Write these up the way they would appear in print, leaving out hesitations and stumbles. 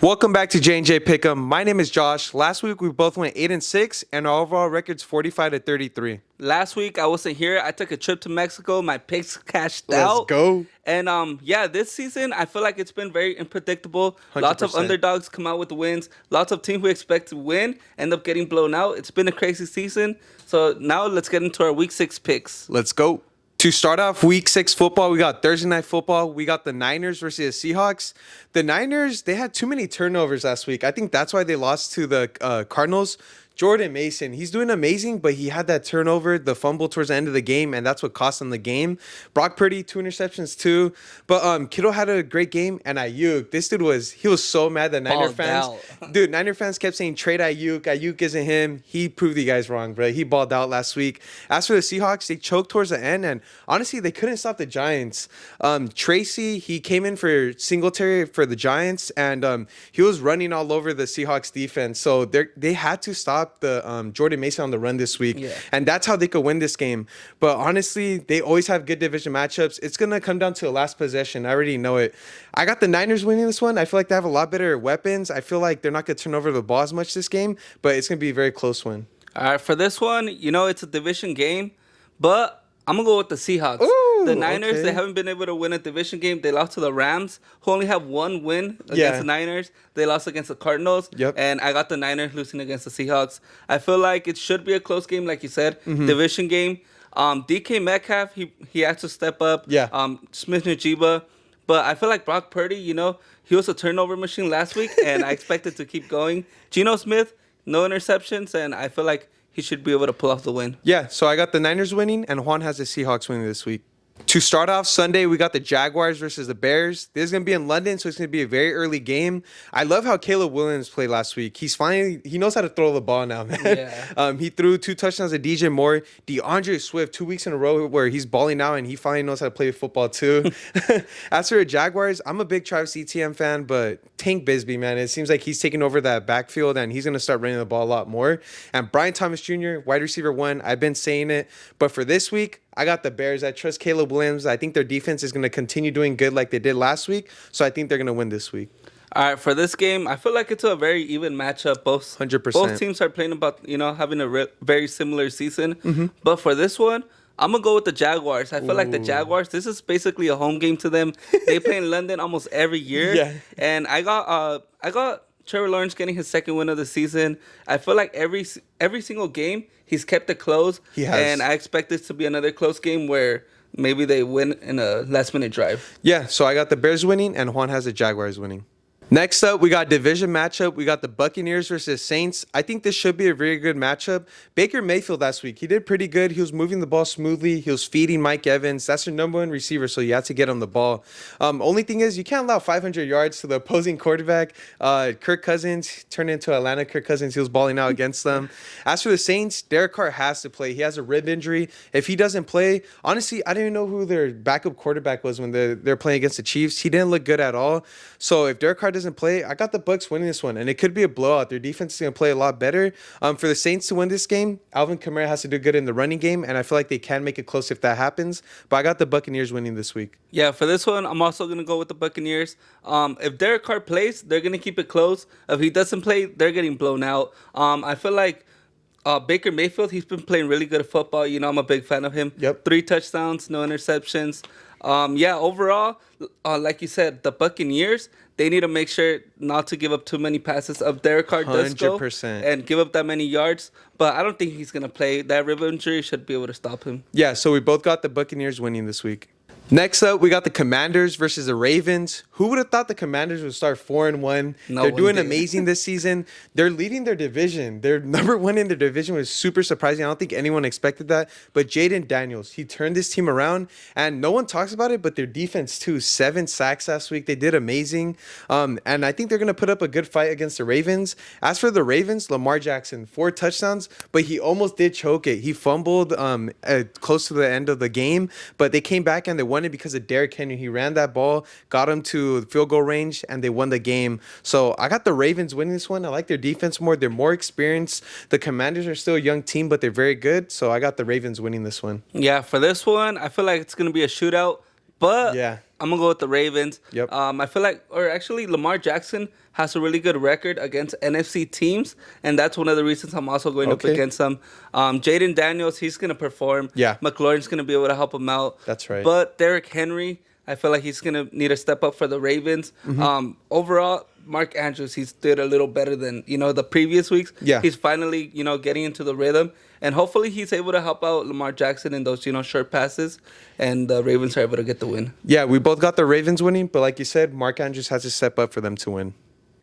Welcome back to JandJPickEm. My name is Josh. Last week we both went 8-6, and our overall record's 45-33. Last week I wasn't here. I took a trip to Mexico. My picks cashed Let's out. go. And this season I feel like it's been very unpredictable. 100%. Lots of underdogs come out with the wins. Lots of teams we expect to win end up getting blown out. It's been a crazy season. So now let's get into our Week 6 picks. Let's go. To start off Week 6 football, we got Thursday Night Football. We got the Niners versus the Seahawks. The Niners, they had too many turnovers last week. I think that's why they lost to the Cardinals. Jordan Mason, he's doing amazing, but he had that turnover, the fumble towards the end of the game, and that's what cost him the game. Brock Purdy, 2 interceptions too. But Kittle had a great game, and Ayuk, this dude he was so mad that Niner fans. Dude, Niner fans kept saying, trade Ayuk. Ayuk isn't him. He proved you guys wrong, bro. He balled out last week. As for the Seahawks, they choked towards the end, and honestly, they couldn't stop the Giants. Tracy, he came in for Singletary for the Giants, and he was running all over the Seahawks defense. So they had to stop the Jordan Mason on the run this week, and that's how they could win this game. But honestly, they always have good division matchups. It's gonna come down to a last possession. I already know it. I got the Niners winning this one. I feel like they have a lot better weapons. I feel like they're not gonna turn over the ball as much this game, but it's gonna be a very close one. All right, for this one, it's a division game, but I'm going to go with the Seahawks. Ooh, the Niners, they haven't been able to win a division game. They lost to the Rams, who only have one win against the Niners. They lost against the Cardinals. And I got the Niners losing against the Seahawks. I feel like it should be a close game, like you said. Division game. DK Metcalf, he has to step up. Smith-Njigba. But I feel like Brock Purdy, he was a turnover machine last week, and I expect it to keep going. Geno Smith, no interceptions, and I feel like he should be able to pull off the win. Yeah, so I got the Niners winning, and Juan has the Seahawks winning this week. To start off Sunday, we got the Jaguars versus the Bears. This is going to be in London, so it's going to be a very early game. I love how Caleb Williams played last week. He knows how to throw the ball now, man. Yeah. He threw 2 touchdowns to DJ Moore. DeAndre Swift, 2 weeks in a row where he's balling out, and he finally knows how to play football too. As for the Jaguars, I'm a big Travis Etienne fan, but Tank Bigsby, man, it seems like he's taking over that backfield, and he's going to start running the ball a lot more. And Brian Thomas Jr., wide receiver 1, I've been saying it. But for this week, I got the Bears. I trust Caleb Williams. I think their defense is going to continue doing good like they did last week. So I think they're going to win this week. All right, for this game, I feel like it's a very even matchup. 100%. Both teams are playing about, having a very similar season. But for this one, I'm going to go with the Jaguars. I feel like the Jaguars, this is basically a home game to them. They play in London almost every year. And I got Trevor Lawrence getting his second win of the season. I feel like every single game, he's kept it close. He has. And I expect this to be another close game where maybe they win in a last-minute drive. Yeah, so I got the Bears winning, and Juan has the Jaguars winning. Next up, we got division matchup. We got the Buccaneers versus Saints. I think this should be a very good matchup. Baker Mayfield last week, he did pretty good. He was moving the ball smoothly. He was feeding Mike Evans. That's your number 1 receiver, so you have to get him the ball. Only thing is, you can't allow 500 yards to the opposing quarterback. Kirk Cousins turned into Atlanta Kirk Cousins. He was balling out against them. As for the Saints, Derek Carr has to play. He has a rib injury. If he doesn't play, honestly, I didn't even know who their backup quarterback was when they're playing against the Chiefs. He didn't look good at all. So if Derek Carr doesn't play, I got the Bucs winning this one, and it could be a blowout. Their defense is going to play a lot better. For the Saints to win this game, Alvin Kamara has to do good in the running game, and I feel like they can make it close if that happens. But I got the Buccaneers winning this week. Yeah, for this one, I'm also going to go with the Buccaneers. If Derek Carr plays, they're going to keep it close. If he doesn't play, they're getting blown out. I feel like Baker Mayfield, he's been playing really good at football. I'm a big fan of him. 3 touchdowns, no interceptions. Overall, like you said, the Buccaneers, they need to make sure not to give up too many passes. If Derek Carr does go 100%. and give up that many yards, but I don't think he's going to play. That rib injury should be able to stop him. Yeah, so we both got the Buccaneers winning this week. Next up, we got the Commanders versus the Ravens. Who would have thought the Commanders would start 4-1? They're doing amazing this season. They're leading their division. They're number 1 in their division, was super surprising. I don't think anyone expected that. But Jaden Daniels, he turned this team around, and no one talks about it, but their defense too. 7 sacks last week. They did amazing. And I think they're going to put up a good fight against the Ravens. As for the Ravens, Lamar Jackson, 4 touchdowns, but he almost did choke it. He fumbled close to the end of the game, but they came back and they won it because of Derrick Henry. He ran that ball, got him to field goal range, and they won the game. So I got the Ravens winning this one. I like their defense more. They're more experienced. The Commanders are still a young team, but they're very good. So I got the Ravens winning this one. Yeah, for this one, I feel like it's going to be a shootout. But Yeah. I'm going to go with the Ravens. Yep. I feel like, or actually, Lamar Jackson has a really good record against NFC teams, and that's one of the reasons I'm also going up against them. Jaden Daniels, he's going to perform. Yeah. McLaurin's going to be able to help him out. That's right. But Derrick Henry, I feel like he's going to need to step up for the Ravens. Overall, Mark Andrews, he's did a little better than, the previous weeks. Yeah. He's finally, getting into the rhythm. And hopefully he's able to help out Lamar Jackson in those, short passes. And the Ravens are able to get the win. Yeah, we both got the Ravens winning. But like you said, Mark Andrews has to step up for them to win.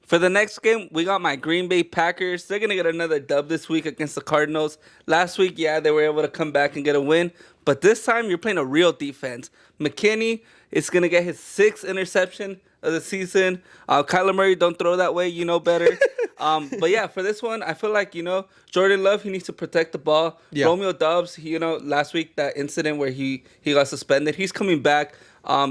For the next game, we got my Green Bay Packers. They're going to get another dub this week against the Cardinals. Last week, they were able to come back and get a win. But this time, you're playing a real defense. McKinney is going to get his 6th interception of the season. Kyler Murray, don't throw that way. You know better. But yeah, for this one, I feel like, Jordan Love, he needs to protect the ball. Yeah. Romeo Doubs, last week, that incident where he got suspended, he's coming back.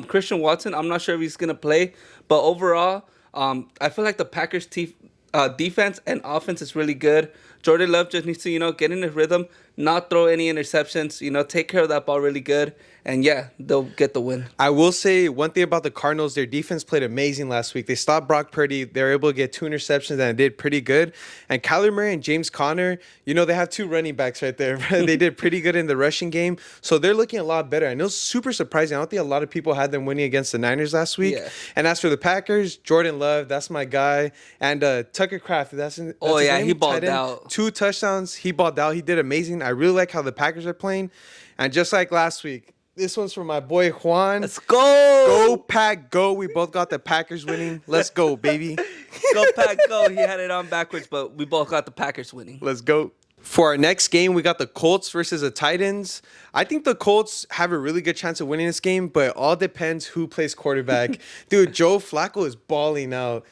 Christian Watson, I'm not sure if he's going to play. But overall, I feel like the Packers' defense and offense is really good. Jordan Love just needs to, get in his rhythm, not throw any interceptions, take care of that ball really good. And yeah, they'll get the win. I will say one thing about the Cardinals, their defense played amazing last week. They stopped Brock Purdy. They were able to get 2 interceptions and did pretty good. And Kyler Murray and James Conner, they have 2 running backs right there. They did pretty good in the rushing game. So they're looking a lot better. And it was super surprising. I don't think a lot of people had them winning against the Niners last week. Yeah. And as for the Packers, Jordan Love, that's my guy. And Tucker Kraft, that's his name. He balled out. 2 touchdowns. He balled out. He did amazing. I really like how the Packers are playing. And just like last week, this one's for my boy Juan. Let's go. Go, Pack, go. We both got the Packers winning. Let's go, baby. Go, Pack, go. He had it on backwards, but we both got the Packers winning. Let's go. For our next game, we got the Colts versus the Titans. I think the Colts have a really good chance of winning this game, but it all depends who plays quarterback. Dude, Joe Flacco is balling out.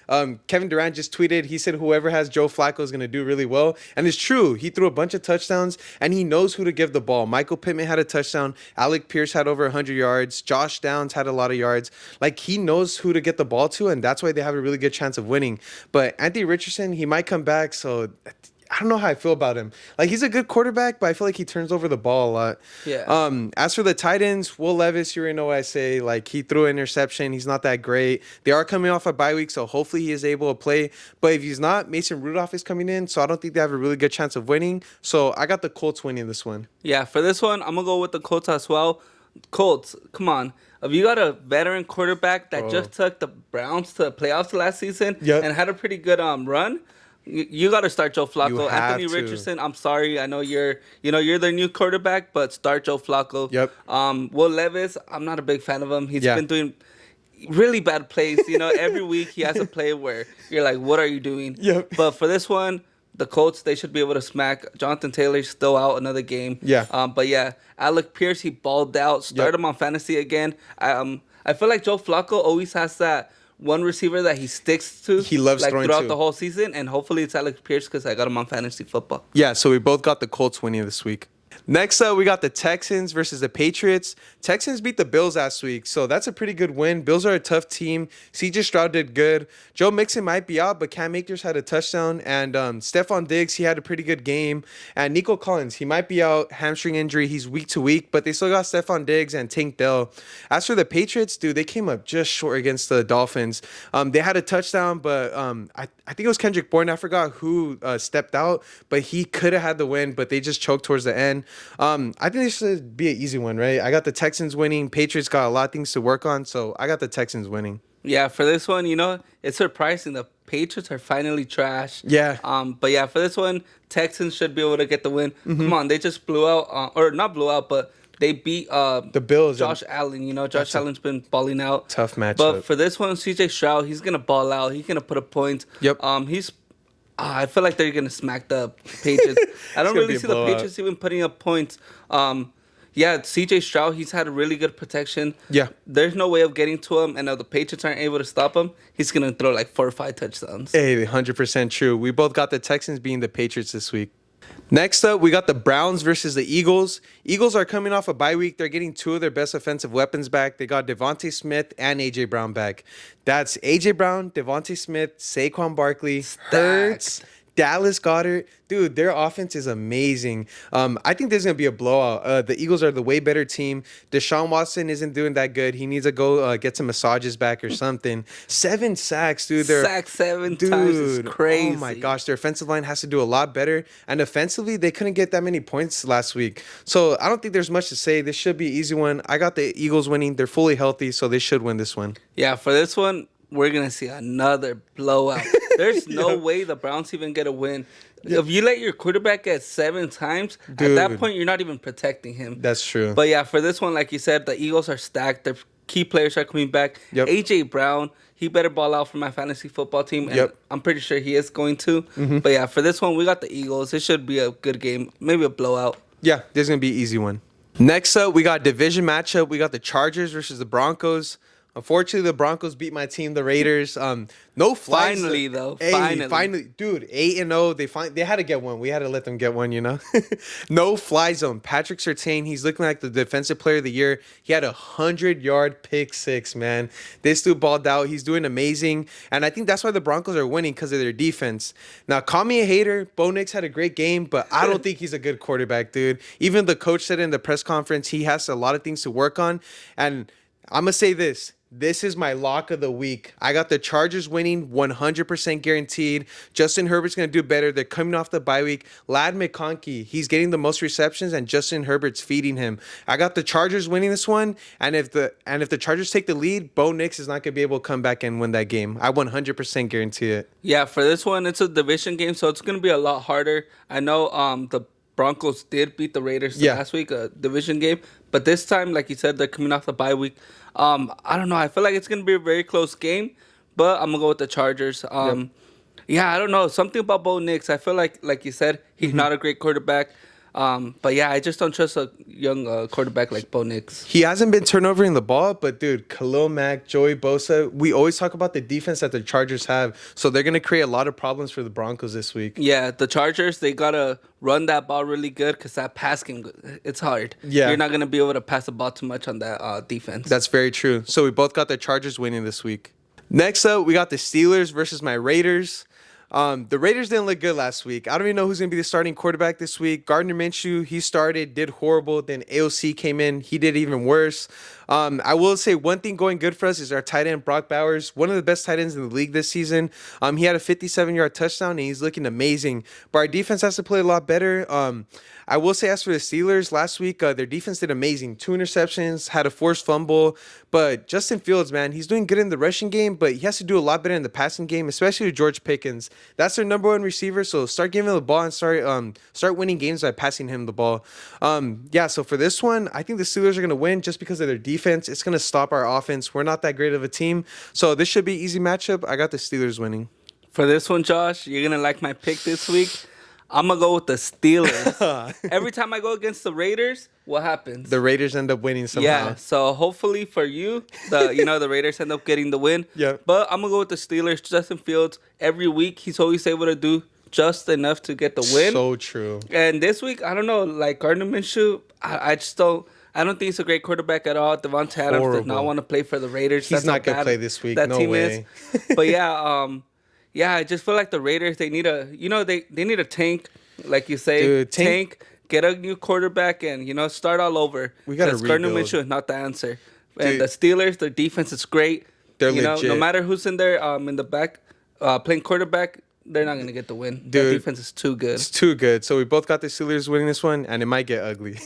Kevin Durant just tweeted, he said whoever has Joe Flacco is going to do really well. And it's true. He threw a bunch of touchdowns, and he knows who to give the ball. Michael Pittman had a touchdown. Alec Pierce had over 100 yards. Josh Downs had a lot of yards. Like, he knows who to get the ball to, and that's why they have a really good chance of winning. But Anthony Richardson, he might come back, so I don't know how I feel about him. Like, he's a good quarterback, but I feel like he turns over the ball a lot. Yeah. As for the Titans, Will Levis, you already know what I say. Like, he threw an interception. He's not that great. They are coming off a bye week, so hopefully he is able to play. But if he's not, Mason Rudolph is coming in, so I don't think they have a really good chance of winning. So I got the Colts winning this one. Yeah, for this one, I'm going to go with the Colts as well. Colts, come on. If you got a veteran quarterback that just took the Browns to the playoffs last season and had a pretty good run, you got to start Joe Flacco. Anthony Richardson, I'm sorry. I know you're their new quarterback, but start Joe Flacco. Yep. Will Levis, I'm not a big fan of him. He's been doing really bad plays. Every week he has a play where you're like, what are you doing? Yep. But for this one, the Colts, they should be able to smack. Jonathan Taylor's still out another game. Yeah. But yeah, Alec Pierce, he balled out. Start him on fantasy again. I feel like Joe Flacco always has that one receiver that he sticks to. He loves throwing throughout the whole season, and hopefully it's Alex Pierce because I got him on fantasy football. Yeah, so we both got the Colts winning this week. Next up, we got the Texans versus the Patriots. Texans beat the Bills last week, so that's a pretty good win. Bills are a tough team. C.J. Stroud did good. Joe Mixon might be out, but Cam Akers had a touchdown. And Stephon Diggs, he had a pretty good game. And Nico Collins, he might be out, hamstring injury. He's week to week, but they still got Stephon Diggs and Tank Dell. As for the Patriots, dude, they came up just short against the Dolphins. They had a touchdown, but I think it was Kendrick Bourne. I forgot who stepped out, but he could have had the win, but they just choked towards the end. I think this should be an easy one, right? I got the Texans winning. Patriots got a lot of things to work on, so I got the Texans winning. Yeah, for this one, it's surprising. The Patriots are finally trash. Yeah. But yeah, for this one, Texans should be able to get the win. Come on, they just blew out, or not blew out, but they beat the Bills. Josh Allen. Josh Allen's been balling out. Tough matchup. But for this one, C.J. Stroud, he's gonna ball out. He's gonna put up points. Yep. I feel like they're gonna smack the Patriots. I don't really see the Patriots even putting up points. Yeah, C.J. Stroud, he's had a really good protection. Yeah. There's no way of getting to him, and if the Patriots aren't able to stop him, he's going to throw like 4 or 5 touchdowns. Hey, 100% true. We both got the Texans being the Patriots this week. Next up, we got the Browns versus the Eagles. Eagles are coming off a bye week. They're getting 2 of their best offensive weapons back. They got Devontae Smith and A.J. Brown back. That's A.J. Brown, Devontae Smith, Saquon Barkley, Hurts, Dallas Goedert, dude, their offense is amazing. I think there's going to be a blowout. The Eagles are the way better team. Deshaun Watson isn't doing that good. He needs to go get some massages back or something. 7 sacks, dude. Sacked 7 times is crazy. Oh, my gosh. Their offensive line has to do a lot better. And offensively, they couldn't get that many points last week. So I don't think there's much to say. This should be an easy one. I got the Eagles winning. They're fully healthy, so they should win this one. Yeah, for this one, we're going to see another blowout. There's no way the Browns even get a win. If you let your quarterback get 7 times, dude, at that point, you're not even protecting him. That's true. But yeah, for this one, like you said, the Eagles are stacked. Their key players are coming back. A.J. Brown, he better ball out for my fantasy football team. And I'm pretty sure he is going to. But yeah, for this one, we got the Eagles. It should be a good game. Maybe a blowout. Yeah, this is going to be an easy one. Next up, we got division matchup. We got the Chargers versus the Broncos. Unfortunately, the Broncos beat my team, the Raiders. No flies. Finally, though. Finally. Dude, 8-0. They had to get one. We had to let them get one, you know? No fly zone. Patrick Surtain, he's looking like the defensive player of the year. He had a 100-yard pick six, man. This dude balled out. He's doing amazing. And I think that's why the Broncos are winning, because of their defense. Now, call me a hater. Bo Nix had a great game, but I don't think he's a good quarterback, dude. Even the coach said in the press conference he has a lot of things to work on. And I'm going to say this. This is my lock of the week. I got the Chargers winning 100% guaranteed. Justin Herbert's going to do better. They're coming off the bye week. Ladd McConkey, he's getting the most receptions, and Justin Herbert's feeding him. I got the Chargers winning this one, and if the Chargers take the lead, Bo Nix is not going to be able to come back and win that game. I 100% guarantee it. Yeah, for this one, it's a division game, so it's going to be a lot harder. I know the Broncos did beat the Raiders last week, a division game. But this time, like you said, they're coming off the bye week. I don't know. I feel like it's going to be a very close game, but I'm going to go with the Chargers. Yeah, I don't know. Something about Bo Nix. I feel like you said, he's not a great quarterback. But yeah, I just don't trust a young quarterback like Bo Nix. He hasn't been turnovering the ball, but dude, Khalil Mack, Joey Bosa, we always talk about the defense that the Chargers have. So they're going to create a lot of problems for the Broncos this week. Yeah, the Chargers, they got to run that ball really good, because that pass game, it's hard. Yeah. You're not going to be able to pass the ball too much on that defense. That's very true. So we both got the Chargers winning this week. Next up, we got the Steelers versus my Raiders. The Raiders didn't look good last week. I don't even know who's going to be the starting quarterback this week. Gardner Minshew, he started, did horrible. Then AOC came in. He did even worse. I will say one thing going good for us is our tight end, Brock Bowers, one of the best tight ends in the league this season. He had a 57-yard touchdown, and he's looking amazing. But our defense has to play a lot better. I will say, as for the Steelers, last week, their defense did amazing. 2 interceptions, had a forced fumble. But Justin Fields, man, he's doing good in the rushing game, but he has to do a lot better in the passing game, especially with George Pickens. That's their number one receiver, so start giving him the ball and start winning games by passing him the ball. Yeah, so for this one, I think the Steelers are going to win just because of their defense. It's going to stop our offense. We're not that great of a team, so this should be an easy matchup. I got the Steelers winning. For this one, Josh, you're going to like my pick this week. I'm going to go with the Steelers. Every time I go against the Raiders, what happens? The Raiders end up winning somehow. Yeah, so hopefully for you, the Raiders end up getting the win. Yeah. But I'm going to go with the Steelers. Justin Fields, every week, he's always able to do just enough to get the win. So true. And this week, I don't know, like Gardner Minshew, I don't think he's a great quarterback at all. Devontae Adams does not want to play for the Raiders. He's not going to play this week. No way. But yeah, yeah, I just feel like the Raiders, they need they need a tank, like you say. Dude, tank, get a new quarterback, and, start all over. We got to rebuild. Gardner Minshew is not the answer. And the Steelers, their defense is great. They're legit. No matter who's in there in the back playing quarterback, they're not going to get the win. Dude, their defense is too good. It's too good. So we both got the Steelers winning this one, and it might get ugly.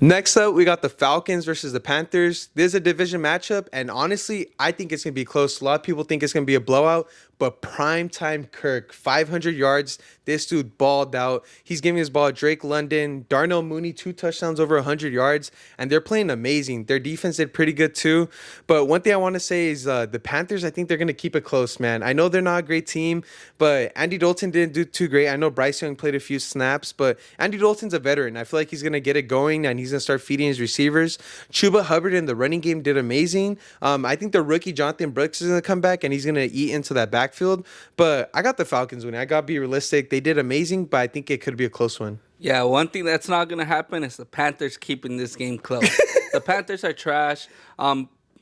Next up, we got the Falcons versus the Panthers. This is a division matchup, and honestly, I think it's going to be close. A lot of people think it's going to be a blowout, but primetime Kirk, 500 yards. This dude balled out. He's giving his ball to Drake London, Darnell Mooney, 2 touchdowns over 100 yards, and they're playing amazing. Their defense did pretty good too. But one thing I want to say is the Panthers, I think they're going to keep it close, man. I know they're not a great team, but Andy Dalton didn't do too great. I know Bryce Young played a few snaps, but Andy Dalton's a veteran. I feel like he's going to get it going, and he's going to start feeding his receivers. Chuba Hubbard in the running game did amazing. I think the rookie Jonathan Brooks is going to come back, and he's going to eat into that backfield. But I got the Falcons winning. I got to be realistic. They did amazing, but I think it could be a close one. Yeah, one thing that's not going to happen is the Panthers keeping this game close. The Panthers are trash.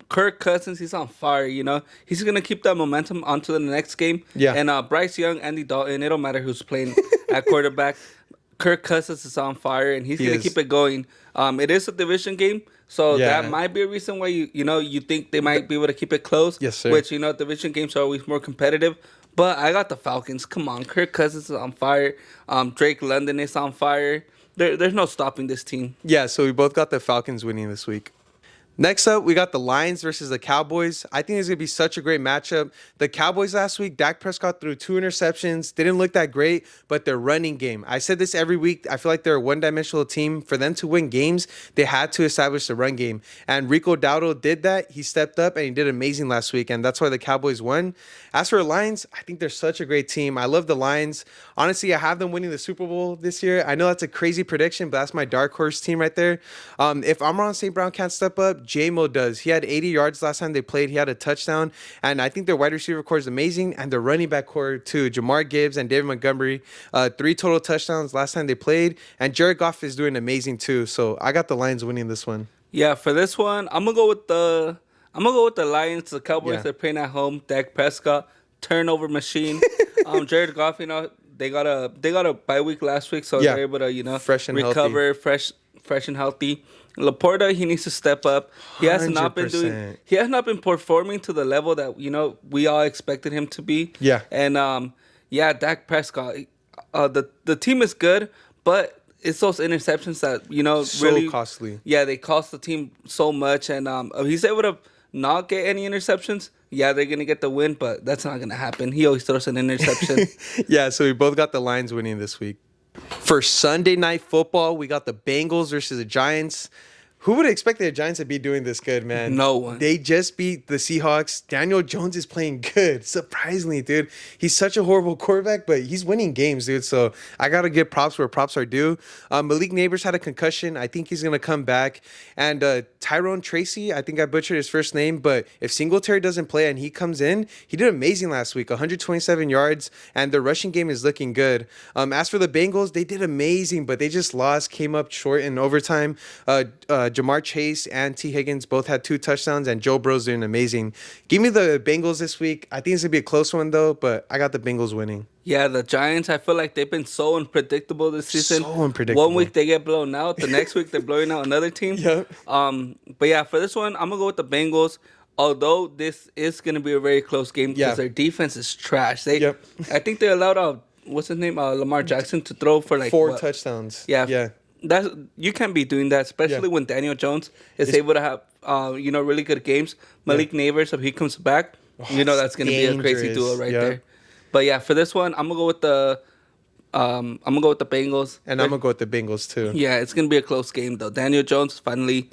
Kirk Cousins, he's on fire, you know. He's going to keep that momentum onto the next game. Yeah. And Bryce Young, Andy Dalton, it don't matter who's playing at quarterback. Kirk Cousins is on fire, and he's going to keep it going. It is a division game, so that might be a reason why you think they might be able to keep it close. Yes, sir. Which, division games are always more competitive. But I got the Falcons. Come on, Kirk Cousins is on fire. Drake London is on fire. There's no stopping this team. Yeah, so we both got the Falcons winning this week. Next up, we got the Lions versus the Cowboys. I think it's going to be such a great matchup. The Cowboys last week, Dak Prescott threw 2 interceptions. Didn't look that great, but their running game. I said this every week. I feel like they're a one-dimensional team. For them to win games, they had to establish the run game. And Rico Dowdle did that. He stepped up, and he did amazing last week, and that's why the Cowboys won. As for the Lions, I think they're such a great team. I love the Lions. Honestly, I have them winning the Super Bowl this year. I know that's a crazy prediction, but that's my dark horse team right there. If Amon St. Brown can't step up, J-Mo does. He had 80 yards last time they played. He had a touchdown. And I think their wide receiver core is amazing. And their running back core, too. Jamar Gibbs and David Montgomery. 3 total touchdowns last time they played. And Jared Goff is doing amazing, too. So I got the Lions winning this one. Yeah, for this one, I'm gonna go with the Lions. The Cowboys, they're playing at home. Dak Prescott, turnover machine. Jared Goff, they got a bye week last week, so they're able to fresh and recover, healthy. fresh and healthy. Laporta, he needs to step up. He has not been performing to the level that we all expected him to be. Yeah. And Dak Prescott, the team is good, but it's those interceptions that so really costly. Yeah, they cost the team so much, and if he's able to not get any interceptions, they're gonna get the win, but that's not gonna happen. He always throws an interception. Yeah, so we both got the Lions winning this week. For Sunday Night Football, we got the Bengals versus the Giants. Who would have expected the Giants to be doing this good, man? No one. They just beat the Seahawks. Daniel Jones is playing good. Surprisingly, dude. He's such a horrible quarterback, but he's winning games, dude. So I got to give props where props are due. Malik Neighbors had a concussion. I think he's going to come back. And Tyrone Tracy, I think I butchered his first name, but if Singletary doesn't play and he comes in, he did amazing last week. 127 yards, and the rushing game is looking good. As for the Bengals, they did amazing, but they just lost, came up short in overtime. Jamar Chase and T. Higgins both had 2 touchdowns, and Joe Burrow's doing amazing. Give me the Bengals this week. I think it's going to be a close one, though, but I got the Bengals winning. Yeah, the Giants, I feel like they've been so unpredictable this season. So unpredictable. One week they get blown out. The next week they're blowing out another team. Yep. But yeah, for this one, I'm going to go with the Bengals. Although this is going to be a very close game because their defense is trash. I think they allowed, what's his name, Lamar Jackson to throw for 4 touchdowns. Yeah. You can't be doing that, especially when Daniel Jones is able to have really good games. Malik Neighbors, if he comes back, that's going to be a crazy duo right there. But yeah, for this one, I'm gonna go with the Bengals, and I'm gonna go with the Bengals too. Yeah, it's gonna be a close game though. Daniel Jones finally,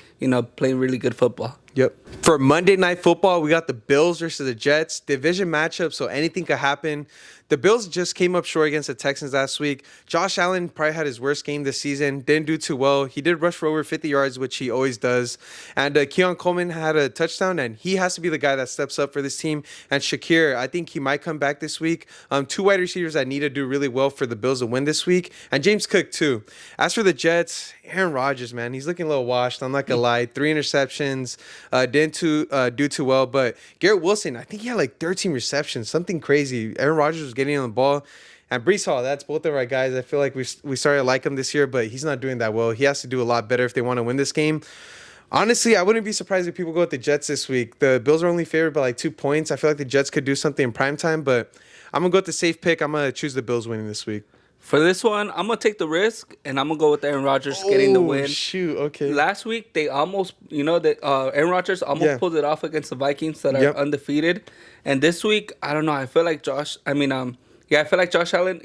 playing really good football. Yep. For Monday Night Football, we got the Bills versus the Jets. Division matchup, so anything could happen. The Bills just came up short against the Texans last week. Josh Allen probably had his worst game this season. Didn't do too well. He did rush for over 50 yards, which he always does. And Keon Coleman had a touchdown, and he has to be the guy that steps up for this team. And Shakir, I think he might come back this week. 2 wide receivers that need to do really well for the Bills to win this week. And James Cook, too. As for the Jets, Aaron Rodgers, man, he's looking a little washed. I'm not going to lie. 3 interceptions. Didn't do too well. But Garrett Wilson, I think he had 13 receptions. Something crazy. Aaron Rodgers was getting on the ball. And Breece Hall, that's both of our guys. I feel like we started to like him this year, but he's not doing that well. He has to do a lot better if they want to win this game. Honestly, I wouldn't be surprised if people go with the Jets this week. The Bills are only favored by 2 points. I feel like the Jets could do something in primetime, but I'm going to go with the safe pick. I'm going to choose the Bills winning this week. For this one, I'm going to take the risk, and I'm going to go with Aaron Rodgers getting the win. Shoot, okay. Last week, they almost, Aaron Rodgers almost pulled it off against the Vikings that are undefeated. And this week, I don't know, I feel like Josh Allen,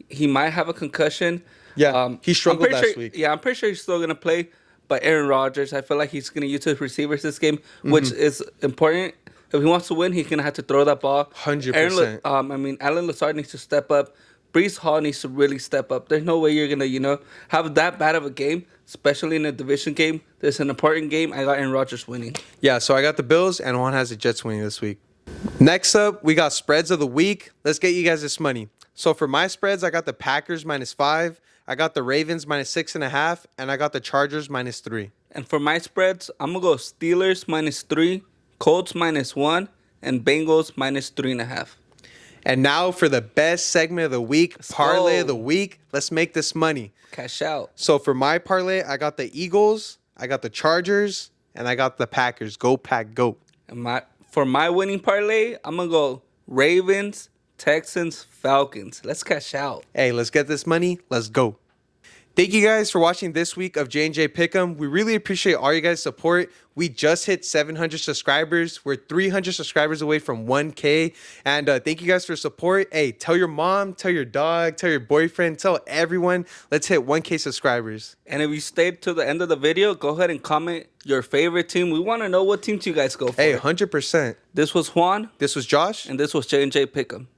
he might have a concussion. Yeah, he struggled last week. Yeah, I'm pretty sure he's still going to play. But Aaron Rodgers, I feel like he's going to use his receivers this game, which is important. If he wants to win, he's going to have to throw that ball. 100%. Alan Lazard needs to step up. Breece Hall needs to really step up. There's no way you're going to, have that bad of a game, especially in a division game. This is an important game. I got Aaron Rodgers winning. Yeah, so I got the Bills, and Juan has the Jets winning this week. Next up, we got spreads of the week. Let's get you guys this money. So for my spreads, I got the Packers -5. I got the Ravens -6.5, and I got the Chargers -3. And for my spreads, I'm going to go Steelers -3, Colts -1, and Bengals -3.5. And now for the best segment of the week, parlay of the week. Let's make this money. Cash out. So for my parlay, I got the Eagles, I got the Chargers, and I got the Packers. Go Pack, go. And for my winning parlay, I'm going to go Ravens, Texans, Falcons. Let's cash out. Hey, let's get this money. Let's go. Thank you guys for watching this week of JandJPickEm. We really appreciate all you guys' support. We just hit 700 subscribers. We're 300 subscribers away from 1K. And thank you guys for support. Hey, tell your mom, tell your dog, tell your boyfriend, tell everyone. Let's hit 1K subscribers. And if you stayed to the end of the video, go ahead and comment your favorite team. We want to know what teams you guys go for. Hey, 100%. This was Juan. This was Josh. And this was JandJPickEm.